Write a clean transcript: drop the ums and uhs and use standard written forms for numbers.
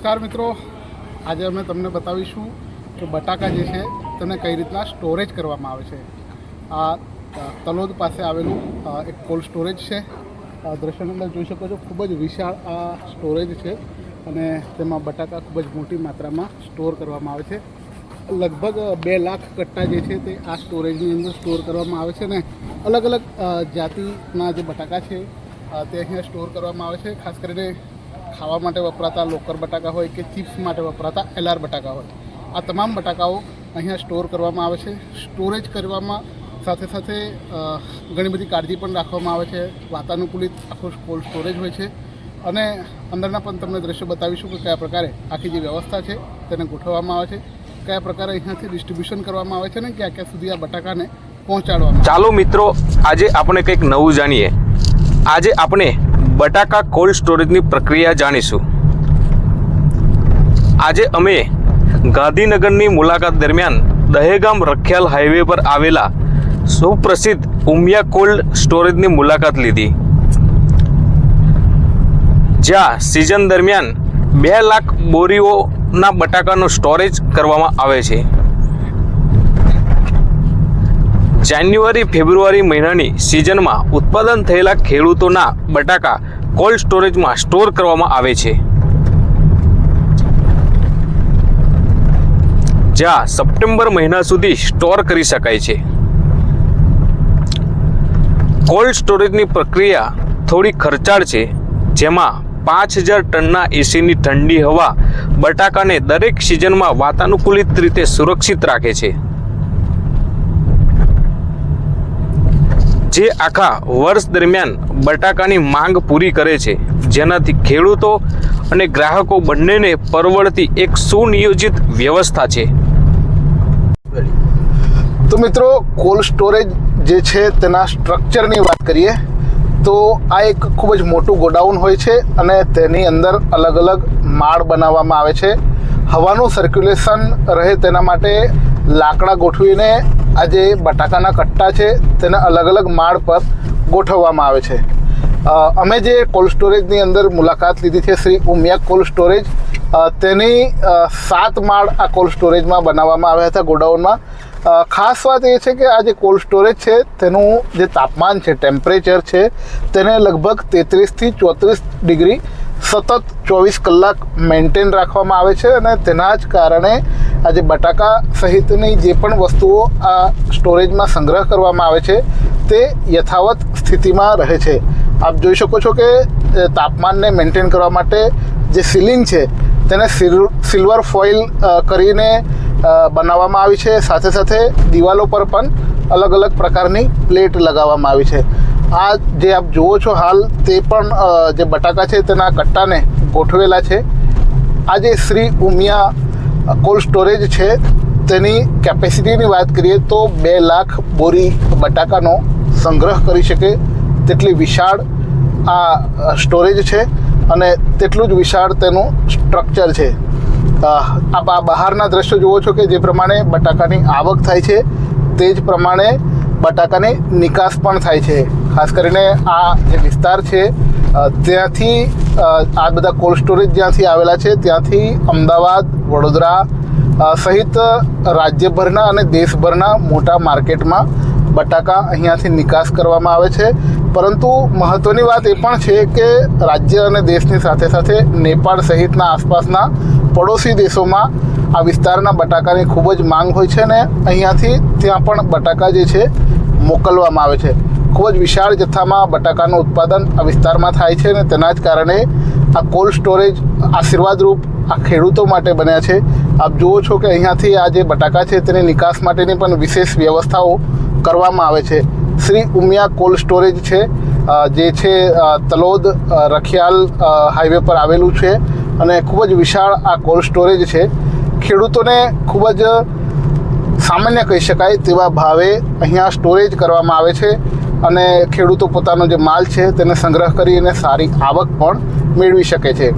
નમસ્કાર મિત્રો, આજે અમે તમને બતાવીશું કે બટાકા જે છે તેને કઈ રીતના સ્ટોરેજ કરવામાં આવે છે। આ તલોદ પાસે આવેલું એક કોલ્ડ સ્ટોરેજ છે। દ્રશ્યની અંદર જોઈ શકો છો, ખૂબ જ વિશાળ આ સ્ટોરેજ છે અને તેમાં બટાકા ખૂબ જ મોટી માત્રામાં સ્ટોર કરવામાં આવે છે। લગભગ 2 લાખ કટ્ટા જે છે તે આ સ્ટોરેજની અંદર સ્ટોર કરવામાં આવે છે ને અલગ અલગ જાતિના જે બટાકા છે તે અહીંયા સ્ટોર કરવામાં આવે છે। ખાસ કરીને ખાવા માટે વપરાતા લોકર બટાકા હોય કે ચિપ્સ માટે વપરાતા LR બટાકા હોય, આ તમામ બટાકાઓ અહીંયા સ્ટોર કરવામાં આવે છે। સ્ટોરેજ કરવામાં સાથે સાથે ઘણી બધી કાળજી પણ રાખવામાં આવે છે। વાતાનુકૂલિત આખો કોલ્ડ સ્ટોરેજ હોય છે અને અંદરના પણ તમને દ્રશ્યો બતાવીશું કે કયા પ્રકારે આખી જે વ્યવસ્થા છે તેને ગોઠવવામાં આવે છે, કયા પ્રકારે અહીંયાથી ડિસ્ટ્રીબ્યુશન કરવામાં આવે છે ને ક્યાં ક્યાં સુધી આ બટાકાને પહોંચાડવામાં। ચાલો મિત્રો, આજે આપણે કંઈક નવું જાણીએ। આજે આપણે બટાકા કોલ્ડ સ્ટોરેજની પ્રક્રિયા જાણીશું। આજે અમે ગાંધીનગરની મુલાકાત દરમિયાન દહેગામ રખિયાલ હાઈવે પર આવેલા સુપ્રસિદ્ધ ઉમિયા કોલ્ડ સ્ટોરેજની મુલાકાત લીધી, જ્યાં સિઝન દરમિયાન 2 લાખ બોરીઓના બટાકાનો સ્ટોરેજ કરવામાં આવે છે। જાન્યુઆરી ફેબ્રુઆરી મહિનાની સિઝનમાં ઉત્પાદન થયેલા ખેડૂતોના બટાકા કોલ્ડ સ્ટોરેજમાં સ્ટોર કરવામાં આવે છે, જ્યાં સપ્ટેમ્બર મહિના સુધી સ્ટોર કરી શકાય છે। કોલ્ડ સ્ટોરેજની પ્રક્રિયા થોડી ખર્ચાળ છે, જેમાં 5000 ટનના એસીની ઠંડી હવા બટાકાને દરેક સિઝનમાં વાતાનુકૂલિત રીતે સુરક્ષિત રાખે છે, જે આખા વર્ષ દરમિયાન બટાકાની માંગ પૂરી કરે છે, જેનાથી ખેડૂતો અને ગ્રાહકો બંનેને પરવડતી એક સુનિયોજિત વ્યવસ્થા છે। તો મિત્રો, કોલ્ડ સ્ટોરેજ જે છે તેના સ્ટ્રક્ચરની વાત કરીએ તો આ એક ખૂબ જ મોટું ગોડાઉન હોય છે અને તેની અંદર અલગ અલગ માળ બનાવવામાં આવે છે। હવાનું સર્ક્યુલેશન રહે તેના માટે લાકડા ગોઠવીને આ જે બટાકાના કટ્ટા છે તેને અલગ અલગ માળ પર ગોઠવવામાં આવે છે। અમે જે કોલ્ડ સ્ટોરેજની અંદર મુલાકાત લીધી છે, શ્રી ઉમિયા કોલ્ડ સ્ટોરેજ, તેની 7 માળ આ કોલ્ડ સ્ટોરેજમાં બનાવવામાં આવ્યા હતા ગોડાઉનમાં। ખાસ વાત એ છે કે આ જે કોલ્ડ સ્ટોરેજ છે તેનું જે તાપમાન છે, ટેમ્પરેચર છે, તેને લગભગ 33 થી 34 ડિગ્રી સતત 24 કલાક મેન્ટેન રાખવામાં આવે છે અને તેના જ કારણે આ જે બટાકા સહિતની જે પણ વસ્તુઓ આ સ્ટોરેજમાં સંગ્રહ કરવામાં આવે છે તે યથાવત સ્થિતિમાં રહે છે। આપ જોઈ શકો છો કે તાપમાનને મેન્ટેન કરવા માટે જે સીલિંગ છે તેને સિલ્વર ફોઇલ કરીને બનાવવામાં આવી છે। સાથે સાથે દિવાલો પર પણ અલગ અલગ પ્રકારની પ્લેટ લગાવવામાં આવી છે। આ જે આપ જુઓ છો હાલ, તે પણ જે બટાકા છે તેના કટ્ટાને ગોઠવેલા છે। આ જે શ્રી ઉમિયા કોલ્ડ સ્ટોરેજ છે તેની કેપેસિટીની વાત કરીએ તો 2 લાખ બોરી બટાકાનો સંગ્રહ કરી શકે તેટલી વિશાળ આ સ્ટોરેજ છે અને તેટલું જ વિશાળ તેનું સ્ટ્રક્ચર છે। આપ આ બહારના દ્રશ્યો જુઓ છો કે જે પ્રમાણે બટાકાની આવક થાય છે તે જ પ્રમાણે બટાકાની નિકાસ પણ થાય છે। ખાસ કરીને આ જે વિસ્તાર છે ત્યાંથી આ બધા કોલ્ડ સ્ટોરેજ જ્યાંથી આવેલા છે ત્યાંથી અમદાવાદ, વડોદરા સહિત રાજ્યભરના અને દેશભરના મોટા માર્કેટમાં બટાકા અહીંયાથી નિકાસ કરવામાં આવે છે। પરંતુ મહત્ત્વની વાત એ પણ છે કે રાજ્ય અને દેશની સાથે સાથે નેપાળ સહિતના આસપાસના પડોશી દેશોમાં આ વિસ્તારના બટાકાની ખૂબ જ માંગ હોય છે ને અહીંયાથી ત્યાં પણ બટાકા જે છે મોકલવામાં આવે છે। ખૂબ જ વિશાળ જથ્થામાં બટાકાનું ઉત્પાદન આ વિસ્તારમાં થાય છે અને તેના જ કારણે આ કોલ્ડ સ્ટોરેજ આશીર્વાદરૂપ આ ખેડૂતો માટે બન્યા છે। આપ જુઓ છો કે અહીંયાથી આ જે બટાકા છે તેની નિકાસ માટેની પણ વિશેષ વ્યવસ્થાઓ કરવામાં આવે છે। શ્રી ઉમિયા કોલ્ડ સ્ટોરેજ છે જે છે તલોદ રખિયાલ હાઈવે પર આવેલું છે અને ખૂબ જ વિશાળ આ કોલ્ડ સ્ટોરેજ છે। ખેડૂતોને ખૂબ જ સામાન્ય કહી શકાય તેવા ભાવે અહીંયા સ્ટોરેજ કરવામાં આવે છે અને ખેડૂતો પોતાનો જે માલ છે તેને સંગ્રહ કરીને સારી આવક પણ મેળવી શકે છે।